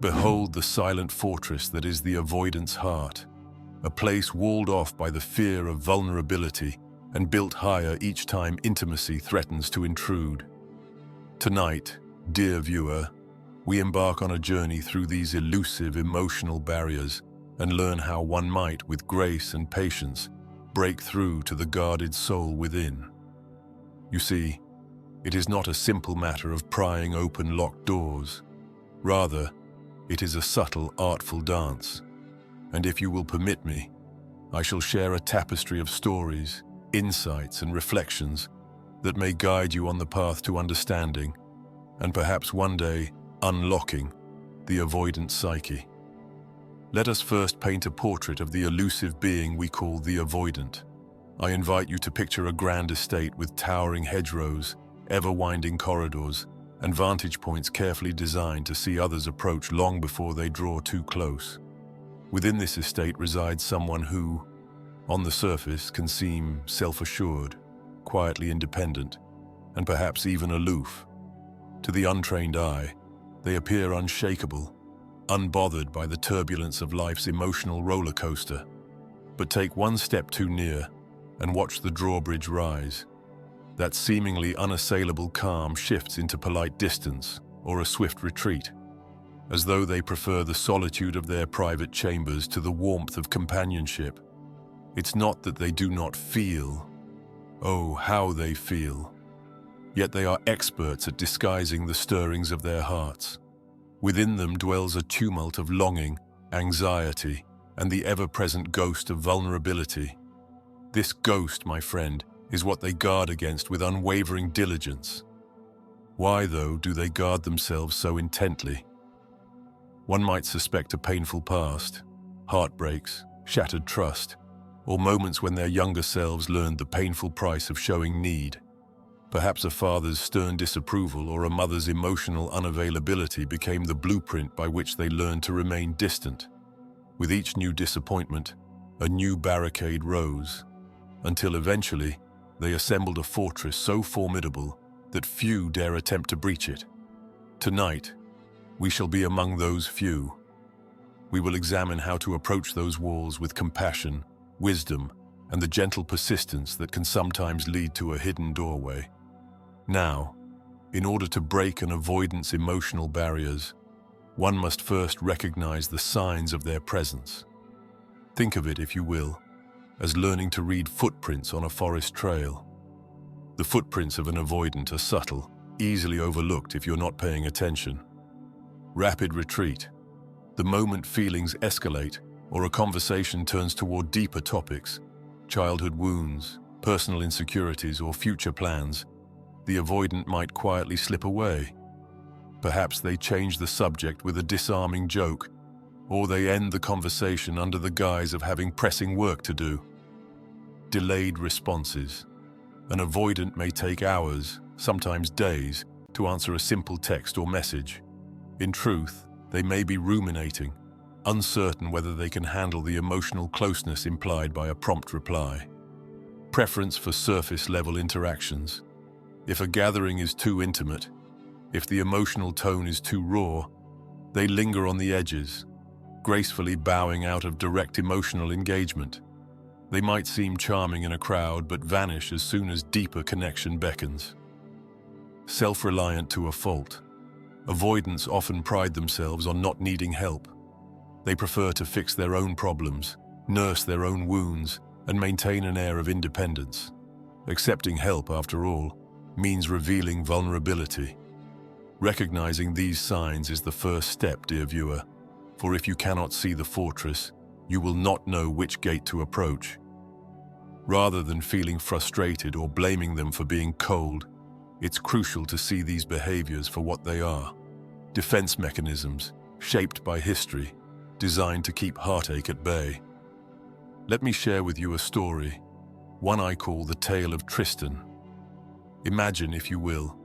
Behold the silent fortress that is the avoidant's heart, a place walled off by the fear of vulnerability and built higher each time intimacy threatens to intrude. Tonight, dear viewer, we embark on a journey through these elusive emotional barriers and learn how one might, with grace and patience, break through to the guarded soul within. You see, it is not a simple matter of prying open locked doors. Rather, it is a subtle, artful dance. And if you will permit me, I shall share a tapestry of stories, insights, and reflections that may guide you on the path to understanding, and perhaps one day, unlocking the avoidant psyche. Let us first paint a portrait of the elusive being we call the avoidant. I invite you to picture a grand estate with towering hedgerows, ever-winding corridors, and vantage points carefully designed to see others approach long before they draw too close. Within this estate resides someone who, on the surface, can seem self-assured, quietly independent, and perhaps even aloof. To the untrained eye, they appear unshakable, unbothered by the turbulence of life's emotional roller coaster. But take one step too near and watch the drawbridge rise. That seemingly unassailable calm shifts into polite distance or a swift retreat, as though they prefer the solitude of their private chambers to the warmth of companionship. It's not that they do not feel. Oh, how they feel. Yet they are experts at disguising the stirrings of their hearts. Within them dwells a tumult of longing, anxiety, and the ever-present ghost of vulnerability. This ghost, my friend, is what they guard against with unwavering diligence. Why, though, do they guard themselves so intently? One might suspect a painful past, heartbreaks, shattered trust, or moments when their younger selves learned the painful price of showing need. Perhaps a father's stern disapproval or a mother's emotional unavailability became the blueprint by which they learned to remain distant. With each new disappointment, a new barricade rose, until eventually they assembled a fortress so formidable that few dare attempt to breach it. Tonight, we shall be among those few. We will examine how to approach those walls with compassion, wisdom, and the gentle persistence that can sometimes lead to a hidden doorway. Now, in order to break an avoidant's emotional barriers, one must first recognize the signs of their presence. Think of it, if you will, as learning to read footprints on a forest trail. The footprints of an avoidant are subtle, easily overlooked if you're not paying attention. Rapid retreat, the moment feelings escalate or a conversation turns toward deeper topics, childhood wounds, personal insecurities, or future plans, the avoidant might quietly slip away. Perhaps they change the subject with a disarming joke, or they end the conversation under the guise of having pressing work to do. Delayed responses. An avoidant may take hours, sometimes days, to answer a simple text or message. In truth, they may be ruminating, uncertain whether they can handle the emotional closeness implied by a prompt reply. Preference for surface-level interactions. If a gathering is too intimate, if the emotional tone is too raw, they linger on the edges, gracefully bowing out of direct emotional engagement. They might seem charming in a crowd but vanish as soon as deeper connection beckons. Self-reliant to a fault. Avoidants often pride themselves on not needing help. They prefer to fix their own problems, nurse their own wounds, and maintain an air of independence. Accepting help, after all, means revealing vulnerability. Recognizing these signs is the first step, dear viewer, for if you cannot see the fortress, you will not know which gate to approach. Rather than feeling frustrated or blaming them for being cold, it's crucial to see these behaviors for what they are: defense mechanisms shaped by history, designed to keep heartache at bay. Let me share with you a story, one I call the tale of Tristan. Imagine, if you will,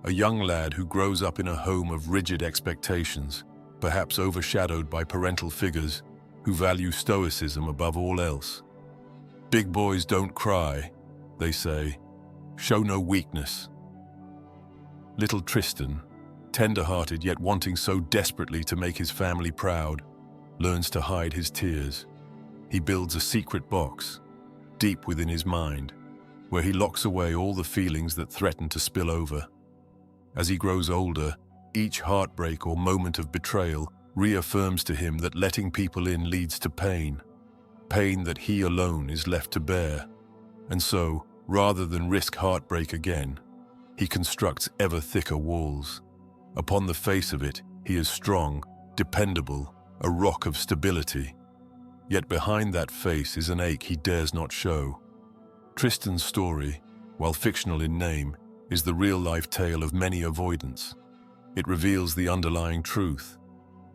a young lad who grows up in a home of rigid expectations, perhaps overshadowed by parental figures who value stoicism above all else. Big boys don't cry, they say. Show no weakness. Little Tristan, tender-hearted yet wanting so desperately to make his family proud, learns to hide his tears. He builds a secret box, deep within his mind, where he locks away all the feelings that threaten to spill over. As he grows older, each heartbreak or moment of betrayal reaffirms to him that letting people in leads to pain that he alone is left to bear. And so, rather than risk heartbreak again, he constructs ever thicker walls. Upon the face of it, he is strong, dependable, a rock of stability. Yet behind that face is an ache he dares not show. Tristan's story, while fictional in name, is the real-life tale of many avoidants. It reveals the underlying truth.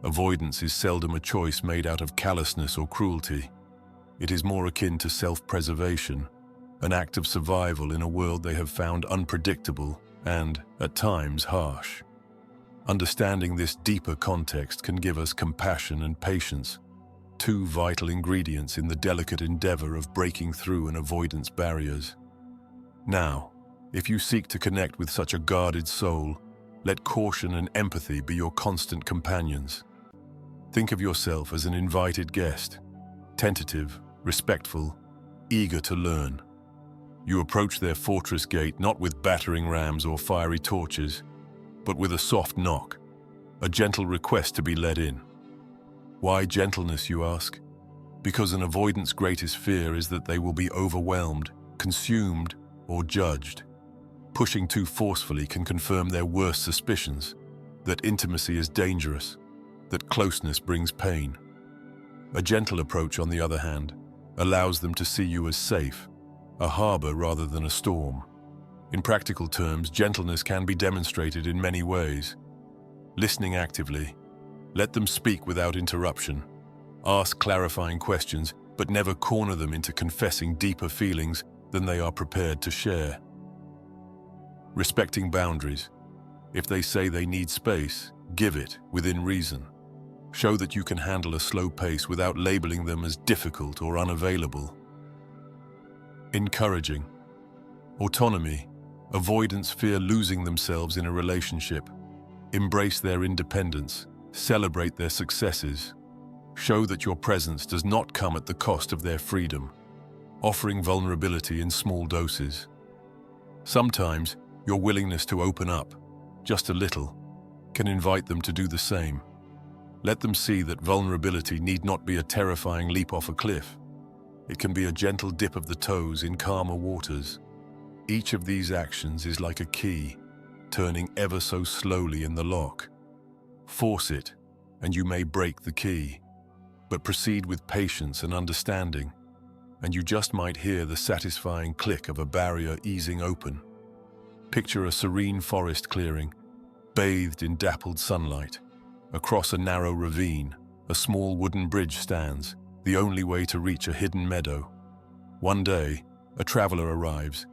Avoidance is seldom a choice made out of callousness or cruelty. It is more akin to self-preservation, an act of survival in a world they have found unpredictable and, at times, harsh. Understanding this deeper context can give us compassion and patience, two vital ingredients in the delicate endeavor of breaking through an avoidance barriers. Now, if you seek to connect with such a guarded soul, let caution and empathy be your constant companions. Think of yourself as an invited guest, tentative, respectful, eager to learn. You approach their fortress gate not with battering rams or fiery torches, but with a soft knock, a gentle request to be let in. Why gentleness, you ask? Because an avoidant's greatest fear is that they will be overwhelmed, consumed, or judged. Pushing too forcefully can confirm their worst suspicions, that intimacy is dangerous, that closeness brings pain. A gentle approach, on the other hand, allows them to see you as safe, a harbor rather than a storm. In practical terms, gentleness can be demonstrated in many ways. Listening actively, let them speak without interruption. Ask clarifying questions, but never corner them into confessing deeper feelings than they are prepared to share. Respecting boundaries. If they say they need space, give it within reason. Show that you can handle a slow pace without labeling them as difficult or unavailable. Encouraging. Autonomy. Avoidants fear losing themselves in a relationship. Embrace their independence. Celebrate their successes. Show that your presence does not come at the cost of their freedom. Offering vulnerability in small doses. Sometimes, your willingness to open up, just a little, can invite them to do the same. Let them see that vulnerability need not be a terrifying leap off a cliff. It can be a gentle dip of the toes in calmer waters. Each of these actions is like a key, turning ever so slowly in the lock. Force it, and you may break the key. But proceed with patience and understanding, and you just might hear the satisfying click of a barrier easing open. Picture a serene forest clearing, bathed in dappled sunlight. Across a narrow ravine, a small wooden bridge stands, the only way to reach a hidden meadow. One day, a traveler arrives,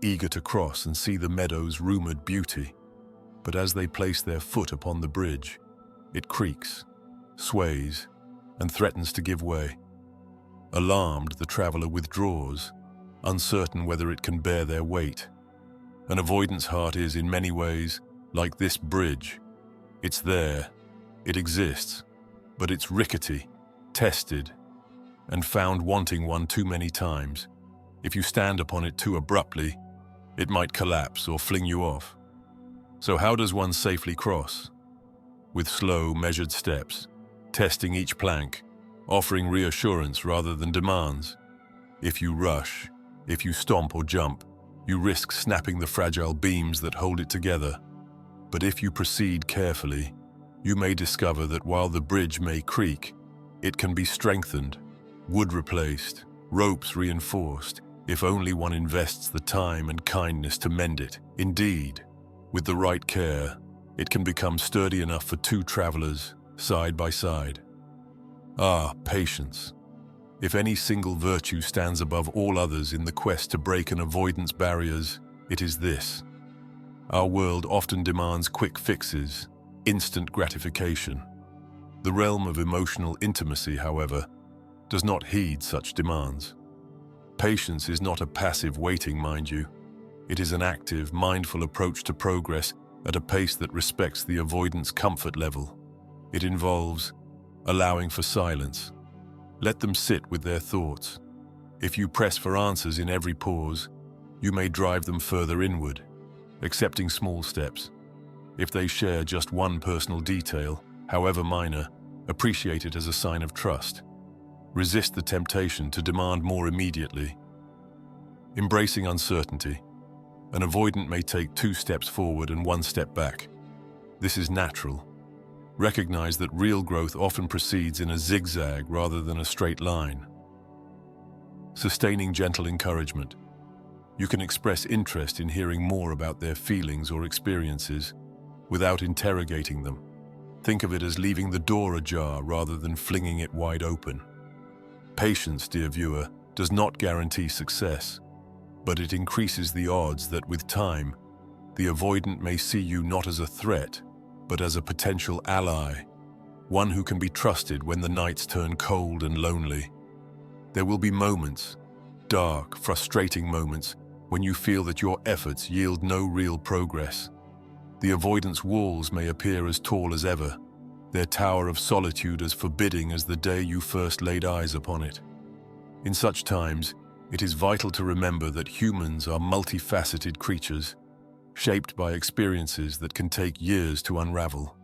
eager to cross and see the meadow's rumored beauty. But as they place their foot upon the bridge, it creaks, sways, and threatens to give way. Alarmed, the traveler withdraws, uncertain whether it can bear their weight. An avoidance heart is, in many ways, like this bridge. It's there, it exists, but it's rickety, tested, and found wanting one too many times. If you stand upon it too abruptly, it might collapse or fling you off. So how does one safely cross? With slow, measured steps, testing each plank, offering reassurance rather than demands. If you rush, if you stomp or jump, you risk snapping the fragile beams that hold it together. But if you proceed carefully, you may discover that while the bridge may creak, it can be strengthened, wood replaced, ropes reinforced, if only one invests the time and kindness to mend it. Indeed, with the right care, it can become sturdy enough for two travelers, side by side. Ah, patience. If any single virtue stands above all others in the quest to break an avoidance barriers, it is this. Our world often demands quick fixes, instant gratification. The realm of emotional intimacy, however, does not heed such demands. Patience is not a passive waiting, mind you. It is an active, mindful approach to progress at a pace that respects the avoidant's comfort level. It involves allowing for silence. Let them sit with their thoughts. If you press for answers in every pause, you may drive them further inward, accepting small steps. If they share just one personal detail, however minor, appreciate it as a sign of trust. Resist the temptation to demand more immediately. Embracing uncertainty. An avoidant may take 2 steps forward and 1 step back. This is natural. Recognize that real growth often proceeds in a zigzag rather than a straight line. Sustaining gentle encouragement. You can express interest in hearing more about their feelings or experiences without interrogating them. Think of it as leaving the door ajar rather than flinging it wide open. Patience, dear viewer, does not guarantee success, but it increases the odds that with time, the avoidant may see you not as a threat, but as a potential ally, one who can be trusted when the nights turn cold and lonely. There will be moments, dark, frustrating moments, when you feel that your efforts yield no real progress. The avoidance walls may appear as tall as ever, their tower of solitude as forbidding as the day you first laid eyes upon it. In such times, it is vital to remember that humans are multifaceted creatures, shaped by experiences that can take years to unravel.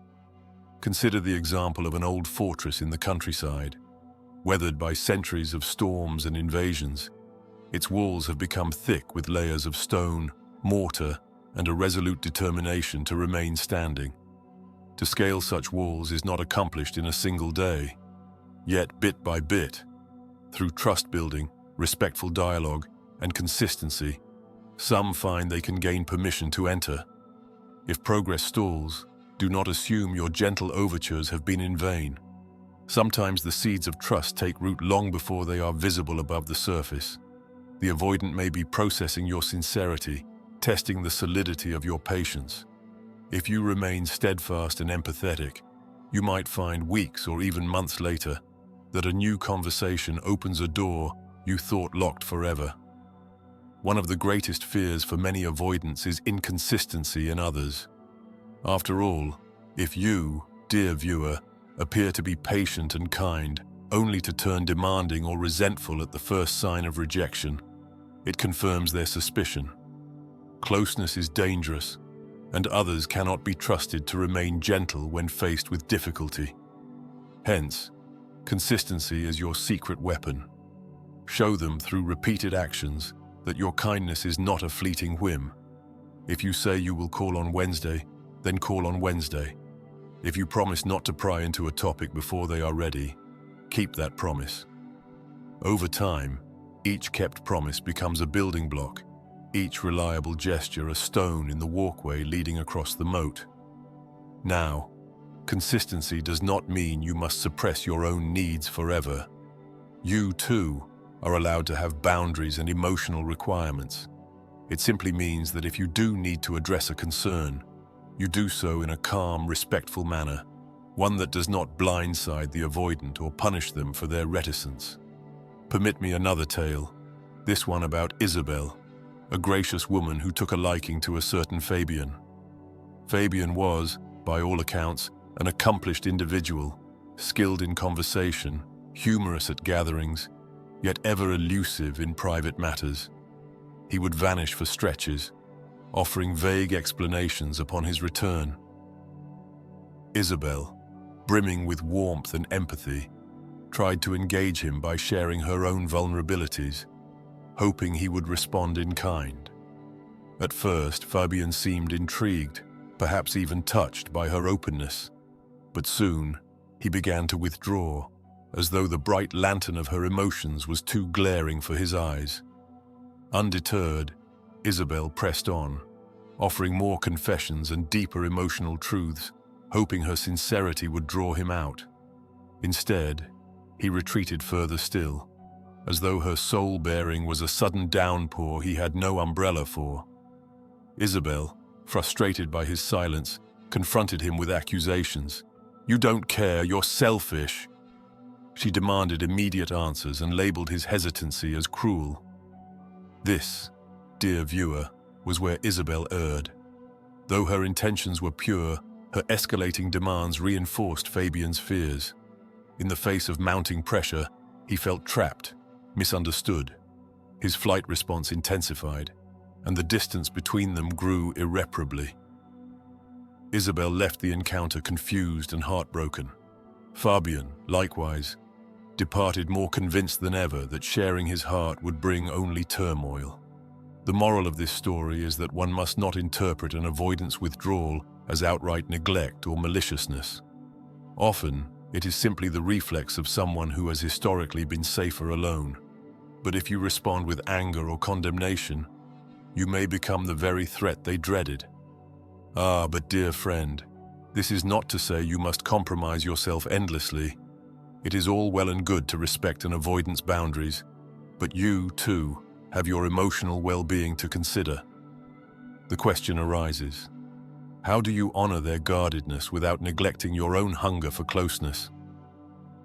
Consider the example of an old fortress in the countryside. Weathered by centuries of storms and invasions, its walls have become thick with layers of stone, mortar, and a resolute determination to remain standing. To scale such walls is not accomplished in a single day. Yet, bit by bit, through trust building, respectful dialogue, and consistency, some find they can gain permission to enter. If progress stalls, do not assume your gentle overtures have been in vain. Sometimes the seeds of trust take root long before they are visible above the surface. The avoidant may be processing your sincerity, testing the solidity of your patience. If you remain steadfast and empathetic, you might find weeks or even months later that a new conversation opens a door you thought locked forever. One of the greatest fears for many avoidants is inconsistency in others. After all, if you, dear viewer, appear to be patient and kind, only to turn demanding or resentful at the first sign of rejection, it confirms their suspicion. Closeness is dangerous, and others cannot be trusted to remain gentle when faced with difficulty. Hence, consistency is your secret weapon. Show them through repeated actions that your kindness is not a fleeting whim. If you say you will call on Wednesday, then call on Wednesday. If you promise not to pry into a topic before they are ready, keep that promise. Over time, each kept promise becomes a building block, each reliable gesture a stone in the walkway leading across the moat. Now, consistency does not mean you must suppress your own needs forever. You, too, are allowed to have boundaries and emotional requirements. It simply means that if you do need to address a concern, you do so in a calm, respectful manner, one that does not blindside the avoidant or punish them for their reticence. Permit me another tale, this one about Isabel, a gracious woman who took a liking to a certain Fabian. Fabian was, by all accounts, an accomplished individual, skilled in conversation, humorous at gatherings, yet ever elusive in private matters. He would vanish for stretches, offering vague explanations upon his return. Isabel, brimming with warmth and empathy, tried to engage him by sharing her own vulnerabilities, hoping he would respond in kind. At first, Fabian seemed intrigued, perhaps even touched by her openness, but soon he began to withdraw, as though the bright lantern of her emotions was too glaring for his eyes. Undeterred, Isabel pressed on, offering more confessions and deeper emotional truths, hoping her sincerity would draw him out. Instead, he retreated further still, as though her soul-bearing was a sudden downpour he had no umbrella for. Isabel, frustrated by his silence, confronted him with accusations. "You don't care, you're selfish." She demanded immediate answers and labeled his hesitancy as cruel. This, dear viewer, was where Isabel erred. Though her intentions were pure, her escalating demands reinforced Fabian's fears. In the face of mounting pressure, he felt trapped, misunderstood. His flight response intensified, and the distance between them grew irreparably. Isabel left the encounter confused and heartbroken. Fabian, likewise, departed more convinced than ever that sharing his heart would bring only turmoil. The moral of this story is that one must not interpret an avoidance withdrawal as outright neglect or maliciousness. Often, it is simply the reflex of someone who has historically been safer alone. But if you respond with anger or condemnation, you may become the very threat they dreaded. Ah, but dear friend, this is not to say you must compromise yourself endlessly. It is all well and good to respect an avoidance boundaries, but you, too, have your emotional well-being to consider. The question arises, how do you honor their guardedness without neglecting your own hunger for closeness?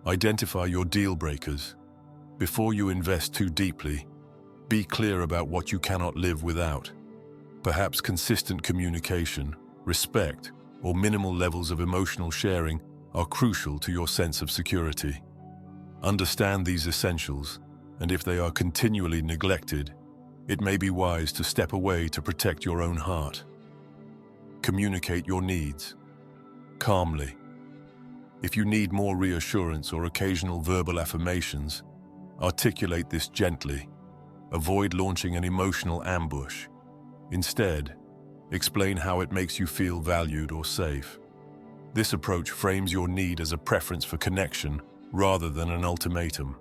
Identify your deal breakers. Before you invest too deeply, be clear about what you cannot live without. Perhaps consistent communication, respect, or minimal levels of emotional sharing are crucial to your sense of security. Understand these essentials, and if they are continually neglected, it may be wise to step away to protect your own heart. Communicate your needs calmly. If you need more reassurance or occasional verbal affirmations, articulate this gently. Avoid launching an emotional ambush. Instead, explain how it makes you feel valued or safe. This approach frames your need as a preference for connection rather than an ultimatum.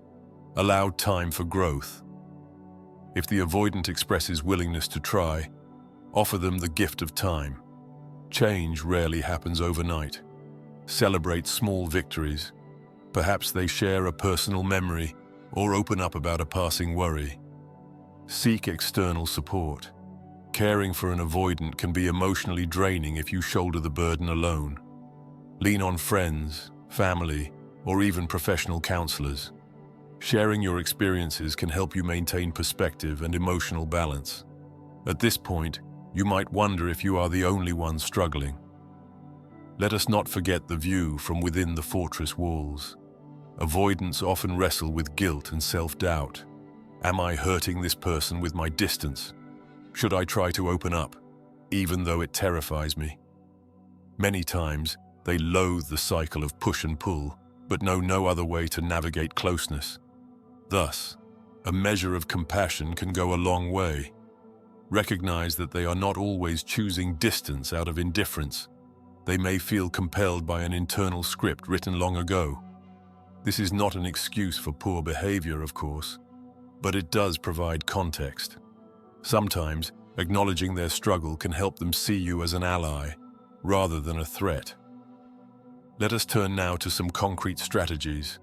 Allow time for growth. If the avoidant expresses willingness to try, offer them the gift of time. Change rarely happens overnight. Celebrate small victories. Perhaps they share a personal memory or open up about a passing worry. Seek external support. Caring for an avoidant can be emotionally draining if you shoulder the burden alone. Lean on friends, family, or even professional counselors. Sharing your experiences can help you maintain perspective and emotional balance. At this point, you might wonder if you are the only one struggling. Let us not forget the view from within the fortress walls. Avoidants often wrestle with guilt and self-doubt. Am I hurting this person with my distance? Should I try to open up, even though it terrifies me? Many times, they loathe the cycle of push and pull, but know no other way to navigate closeness. Thus, a measure of compassion can go a long way. Recognize that they are not always choosing distance out of indifference. They may feel compelled by an internal script written long ago. This is not an excuse for poor behavior, of course, but it does provide context. Sometimes, acknowledging their struggle can help them see you as an ally, rather than a threat. Let us turn now to some concrete strategies,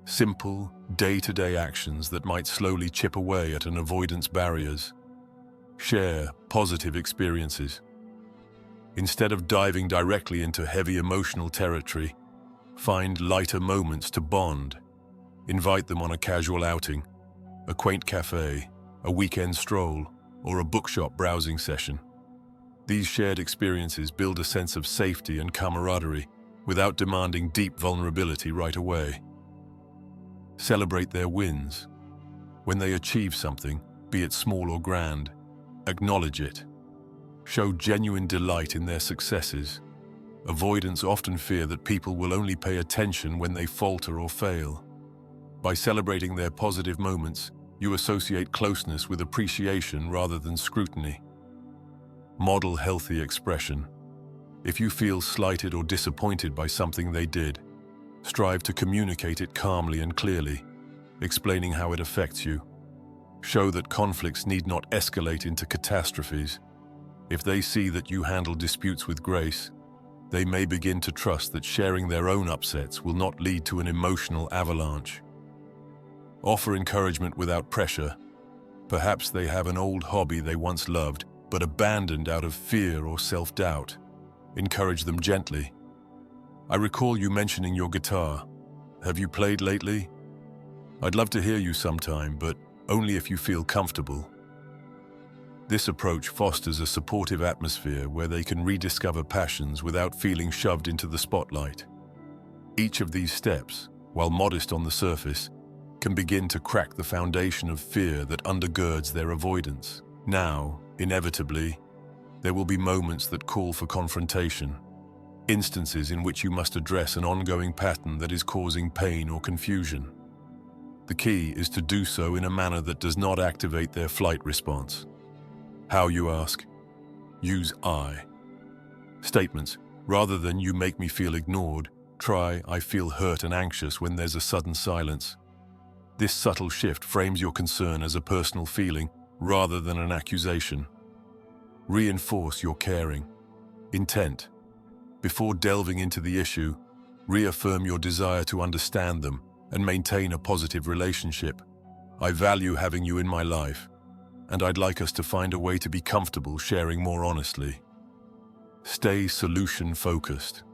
simple, day-to-day actions that might slowly chip away at an avoidance barriers. Share positive experiences. Instead of diving directly into heavy emotional territory, find lighter moments to bond. Invite them on a casual outing, a quaint cafe, a weekend stroll, or a bookshop browsing session. These shared experiences build a sense of safety and camaraderie without demanding deep vulnerability right away. Celebrate their wins. When they achieve something, be it small or grand, acknowledge it. Show genuine delight in their successes. Avoidants often fear that people will only pay attention when they falter or fail. By celebrating their positive moments, you associate closeness with appreciation rather than scrutiny. Model healthy expression. If you feel slighted or disappointed by something they did, strive to communicate it calmly and clearly, explaining how it affects you. Show that conflicts need not escalate into catastrophes. If they see that you handle disputes with grace, they may begin to trust that sharing their own upsets will not lead to an emotional avalanche. Offer encouragement without pressure. Perhaps they have an old hobby they once loved, but abandoned out of fear or self-doubt. Encourage them gently. I recall you mentioning your guitar. Have you played lately? I'd love to hear you sometime, but only if you feel comfortable. This approach fosters a supportive atmosphere where they can rediscover passions without feeling shoved into the spotlight. Each of these steps, while modest on the surface, can begin to crack the foundation of fear that undergirds their avoidance. Now, inevitably, there will be moments that call for confrontation, instances in which you must address an ongoing pattern that is causing pain or confusion. The key is to do so in a manner that does not activate their flight response. How, you ask? Use I. Statements. Rather than "you make me feel ignored," try "I feel hurt and anxious" when there's a sudden silence. This subtle shift frames your concern as a personal feeling rather than an accusation. Reinforce your caring intent. Before delving into the issue, reaffirm your desire to understand them and maintain a positive relationship. "I value having you in my life, and I'd like us to find a way to be comfortable sharing more honestly." Stay solution-focused.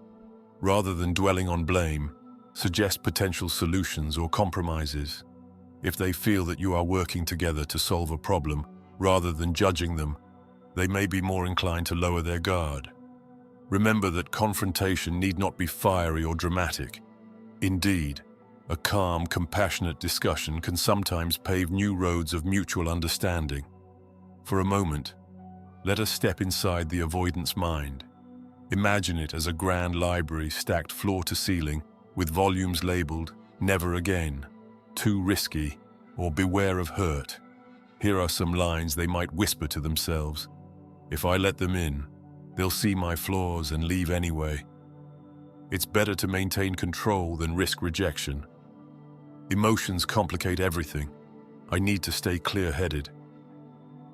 Rather than dwelling on blame, suggest potential solutions or compromises. If they feel that you are working together to solve a problem, rather than judging them, they may be more inclined to lower their guard. Remember that confrontation need not be fiery or dramatic. Indeed, a calm, compassionate discussion can sometimes pave new roads of mutual understanding. For a moment, let us step inside the avoidance mind. Imagine it as a grand library stacked floor to ceiling with volumes labeled "Never Again," "Too Risky," or "Beware of Hurt." Here are some lines they might whisper to themselves. "If I let them in, they'll see my flaws and leave anyway. It's better to maintain control than risk rejection. Emotions complicate everything. I need to stay clear-headed.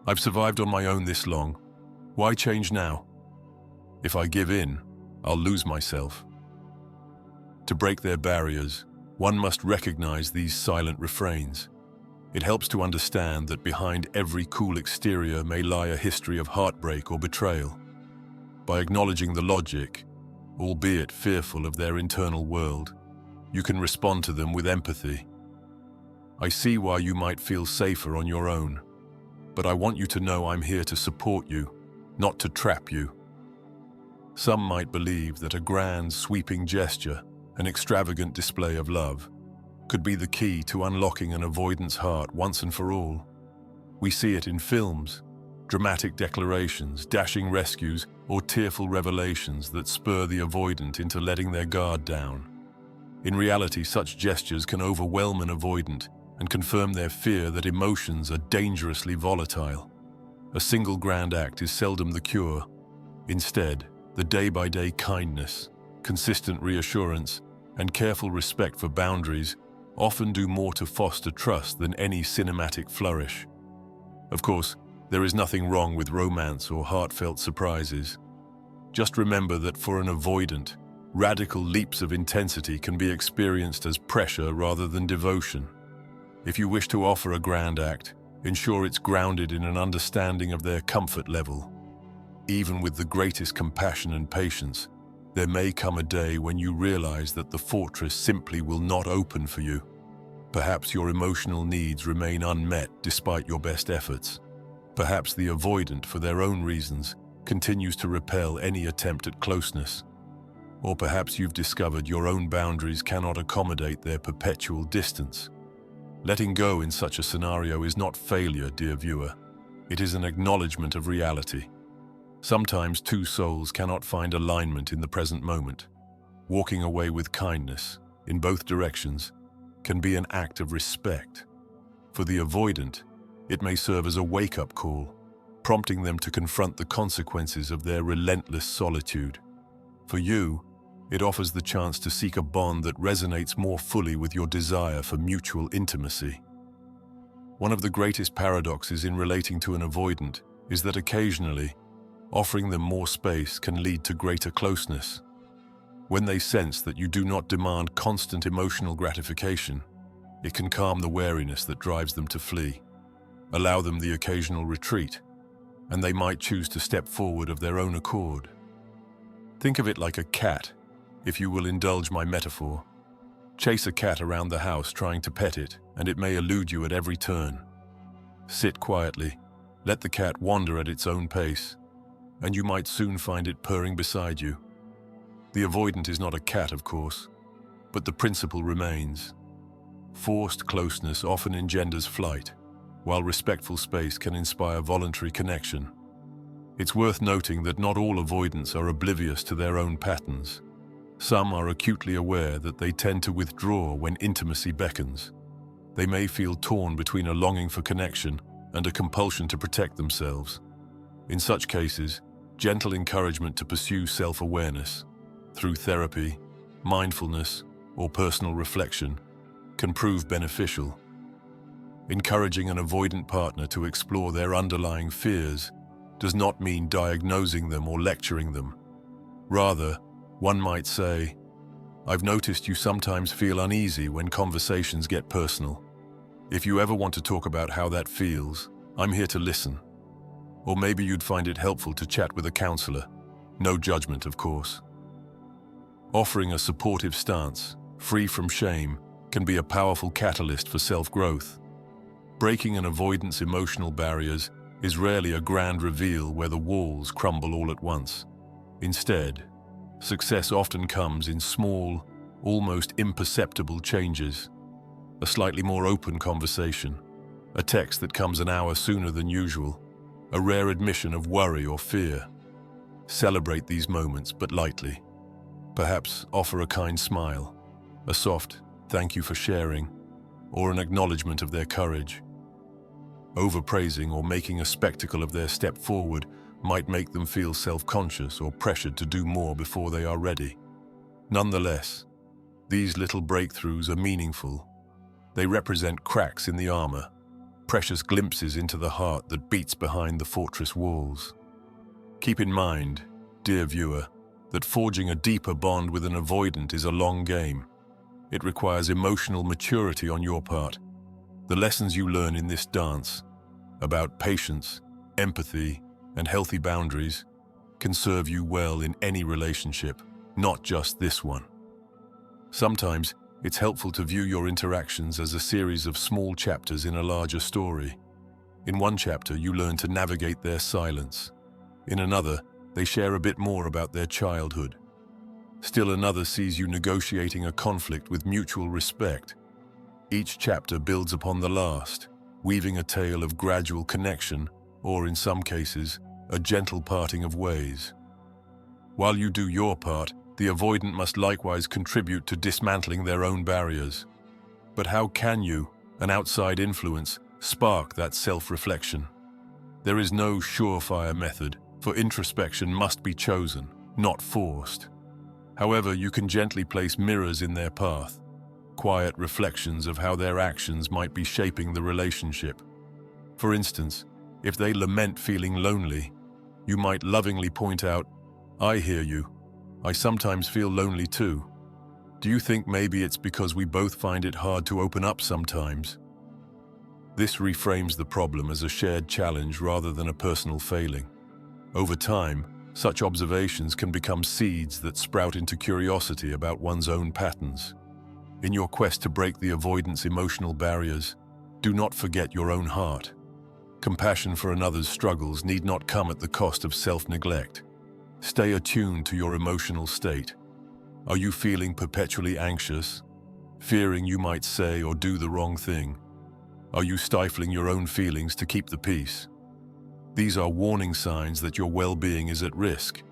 I've survived on my own this long. Why change now? If I give in, I'll lose myself." To break their barriers, one must recognize these silent refrains. It helps to understand that behind every cool exterior may lie a history of heartbreak or betrayal. By acknowledging the logic, albeit fearful of their internal world, you can respond to them with empathy. "I see why you might feel safer on your own, but I want you to know I'm here to support you, not to trap you." Some might believe that a grand, sweeping gesture, an extravagant display of love, could be the key to unlocking an avoidance heart once and for all. We see it in films, dramatic declarations, dashing rescues, or tearful revelations that spur the avoidant into letting their guard down. In reality, such gestures can overwhelm an avoidant and confirm their fear that emotions are dangerously volatile. A single grand act is seldom the cure. Instead, the day-by-day kindness, consistent reassurance, and careful respect for boundaries often do more to foster trust than any cinematic flourish. Of course, there is nothing wrong with romance or heartfelt surprises. Just remember that for an avoidant, radical leaps of intensity can be experienced as pressure rather than devotion. If you wish to offer a grand act, ensure it's grounded in an understanding of their comfort level. Even with the greatest compassion and patience, there may come a day when you realize that the fortress simply will not open for you. Perhaps your emotional needs remain unmet despite your best efforts. Perhaps the avoidant, for their own reasons, continues to repel any attempt at closeness. Or perhaps you've discovered your own boundaries cannot accommodate their perpetual distance. Letting go in such a scenario is not failure, dear viewer. It is an acknowledgement of reality. Sometimes two souls cannot find alignment in the present moment. Walking away with kindness, in both directions, can be an act of respect. For the avoidant, it may serve as a wake-up call, prompting them to confront the consequences of their relentless solitude. For you, it offers the chance to seek a bond that resonates more fully with your desire for mutual intimacy. One of the greatest paradoxes in relating to an avoidant is that occasionally, offering them more space can lead to greater closeness. When they sense that you do not demand constant emotional gratification, it can calm the wariness that drives them to flee. Allow them the occasional retreat, and they might choose to step forward of their own accord. Think of it like a cat, if you will indulge my metaphor. Chase a cat around the house trying to pet it, and it may elude you at every turn. Sit quietly, Let the cat wander at its own pace, and you might soon find it purring beside you. The avoidant is not a cat, of course, but the principle remains. Forced closeness often engenders flight, while respectful space can inspire voluntary connection. It's worth noting that not all avoidants are oblivious to their own patterns. Some are acutely aware that they tend to withdraw when intimacy beckons. They may feel torn between a longing for connection and a compulsion to protect themselves. In such cases, gentle encouragement to pursue self-awareness through therapy, mindfulness, or personal reflection can prove beneficial. Encouraging an avoidant partner to explore their underlying fears does not mean diagnosing them or lecturing them. Rather, one might say, "I've noticed you sometimes feel uneasy when conversations get personal. If you ever want to talk about how that feels, I'm here to listen." Or maybe you'd find it helpful to chat with a counselor. No judgment, of course. Offering a supportive stance, free from shame, can be a powerful catalyst for self-growth. Breaking an avoidant's emotional barriers is rarely a grand reveal where the walls crumble all at once. Instead, success often comes in small, almost imperceptible changes. A slightly more open conversation, a text that comes an hour sooner than usual, a rare admission of worry or fear. Celebrate these moments, but lightly. Perhaps offer a kind smile, a soft "thank you for sharing," or an acknowledgement of their courage. Overpraising or making a spectacle of their step forward might make them feel self-conscious or pressured to do more before they are ready. Nonetheless, these little breakthroughs are meaningful. They represent cracks in the armor, precious glimpses into the heart that beats behind the fortress walls. Keep in mind, dear viewer, that forging a deeper bond with an avoidant is a long game. It requires emotional maturity on your part. The lessons you learn in this dance about patience, empathy, and healthy boundaries can serve you well in any relationship, not just this one. Sometimes it's helpful to view your interactions as a series of small chapters in a larger story. In one chapter, you learn to navigate their silence. In another, they share a bit more about their childhood. Still another sees you negotiating a conflict with mutual respect. Each chapter builds upon the last, weaving a tale of gradual connection, or in some cases, a gentle parting of ways. While you do your part, the avoidant must likewise contribute to dismantling their own barriers. But how can you, an outside influence, spark that self-reflection? There is no surefire method, for introspection must be chosen, not forced. However, you can gently place mirrors in their path, quiet reflections of how their actions might be shaping the relationship. For instance, if they lament feeling lonely, you might lovingly point out, "I hear you. I sometimes feel lonely too. Do you think maybe it's because we both find it hard to open up sometimes?" This reframes the problem as a shared challenge rather than a personal failing. Over time, such observations can become seeds that sprout into curiosity about one's own patterns. In your quest to break the avoidant's emotional barriers, do not forget your own heart. Compassion for another's struggles need not come at the cost of self-neglect. Stay attuned to your emotional state. Are you feeling perpetually anxious, fearing you might say or do the wrong thing? Are you stifling your own feelings to keep the peace? These are warning signs that your well-being is at risk.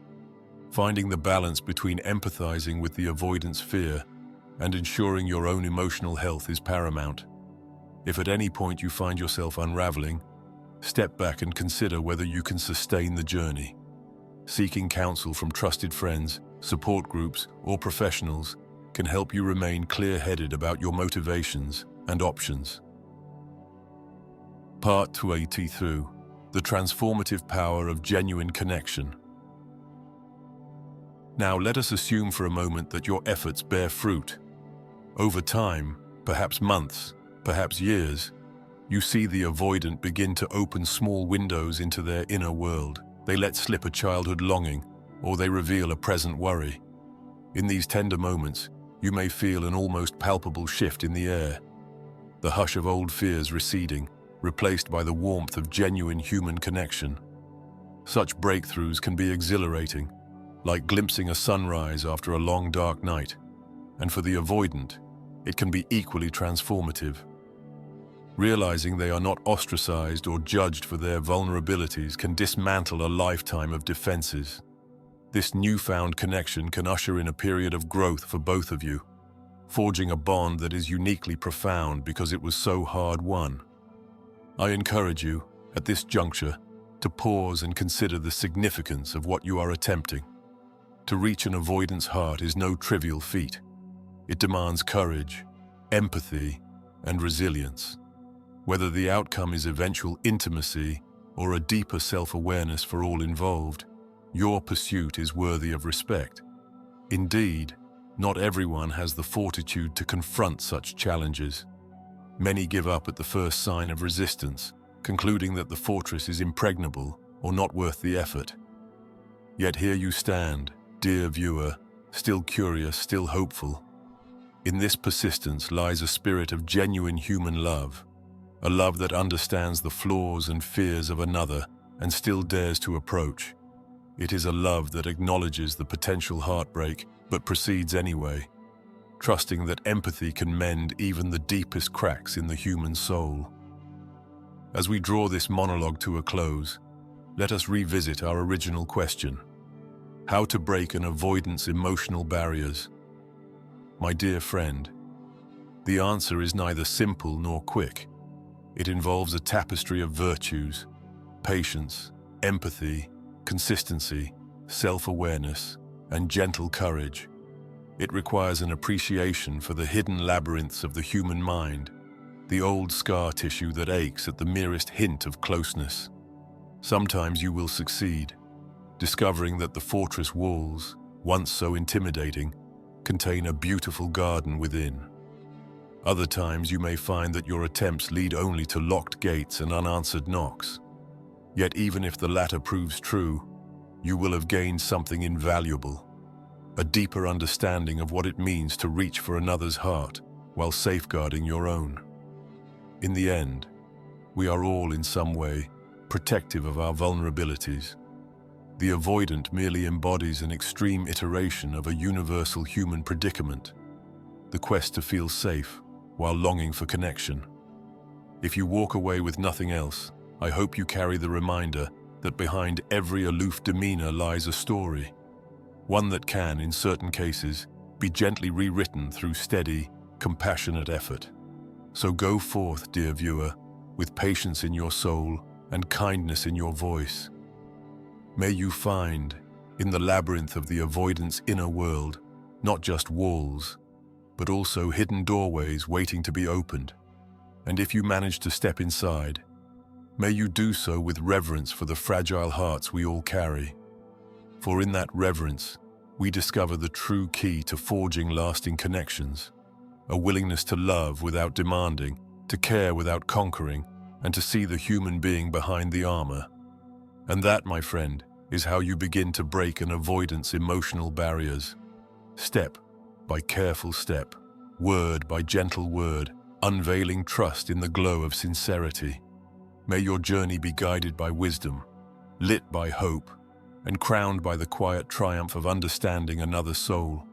Finding the balance between empathizing with the avoidance fear and ensuring your own emotional health is paramount. If at any point you find yourself unraveling, step back and consider whether you can sustain the journey. Seeking counsel from trusted friends, support groups, or professionals can help you remain clear-headed about your motivations and options. Part 282. The transformative power of genuine connection. Now let us assume for a moment that your efforts bear fruit. Over time, perhaps months, perhaps years, you see the avoidant begin to open small windows into their inner world. They let slip a childhood longing, or they reveal a present worry. In these tender moments, you may feel an almost palpable shift in the air, the hush of old fears receding, replaced by the warmth of genuine human connection. Such breakthroughs can be exhilarating, like glimpsing a sunrise after a long dark night, and for the avoidant, it can be equally transformative. Realizing they are not ostracized or judged for their vulnerabilities can dismantle a lifetime of defenses. This newfound connection can usher in a period of growth for both of you, forging a bond that is uniquely profound because it was so hard-won. I encourage you, at this juncture, to pause and consider the significance of what you are attempting. To reach an avoidant's heart is no trivial feat. It demands courage, empathy, and resilience. Whether the outcome is eventual intimacy or a deeper self-awareness for all involved, your pursuit is worthy of respect. Indeed, not everyone has the fortitude to confront such challenges. Many give up at the first sign of resistance, concluding that the fortress is impregnable or not worth the effort. Yet here you stand, dear viewer, still curious, still hopeful. In this persistence lies a spirit of genuine human love, a love that understands the flaws and fears of another and still dares to approach. It is a love that acknowledges the potential heartbreak but proceeds anyway, trusting that empathy can mend even the deepest cracks in the human soul. As we draw this monologue to a close, let us revisit our original question: how to break an avoidant's emotional barriers? My dear friend, the answer is neither simple nor quick. It involves a tapestry of virtues: patience, empathy, consistency, self-awareness, and gentle courage. It requires an appreciation for the hidden labyrinths of the human mind, the old scar tissue that aches at the merest hint of closeness. Sometimes you will succeed, discovering that the fortress walls, once so intimidating, contain a beautiful garden within. Other times you may find that your attempts lead only to locked gates and unanswered knocks. Yet even if the latter proves true, you will have gained something invaluable: a deeper understanding of what it means to reach for another's heart while safeguarding your own. In the end, we are all in some way protective of our vulnerabilities. The avoidant merely embodies an extreme iteration of a universal human predicament: the quest to feel safe while longing for connection. If you walk away with nothing else, I hope you carry the reminder that behind every aloof demeanor lies a story, one that can, in certain cases, be gently rewritten through steady, compassionate effort. So go forth, dear viewer, with patience in your soul and kindness in your voice. May you find, in the labyrinth of the avoidant's inner world, not just walls, but also hidden doorways waiting to be opened. And if you manage to step inside, may you do so with reverence for the fragile hearts we all carry. For in that reverence, we discover the true key to forging lasting connections: a willingness to love without demanding, to care without conquering, and to see the human being behind the armor. And that, my friend, is how you begin to break an avoidant's emotional barriers. Step by careful step, word by gentle word, unveiling trust in the glow of sincerity. May your journey be guided by wisdom, lit by hope, and crowned by the quiet triumph of understanding another soul.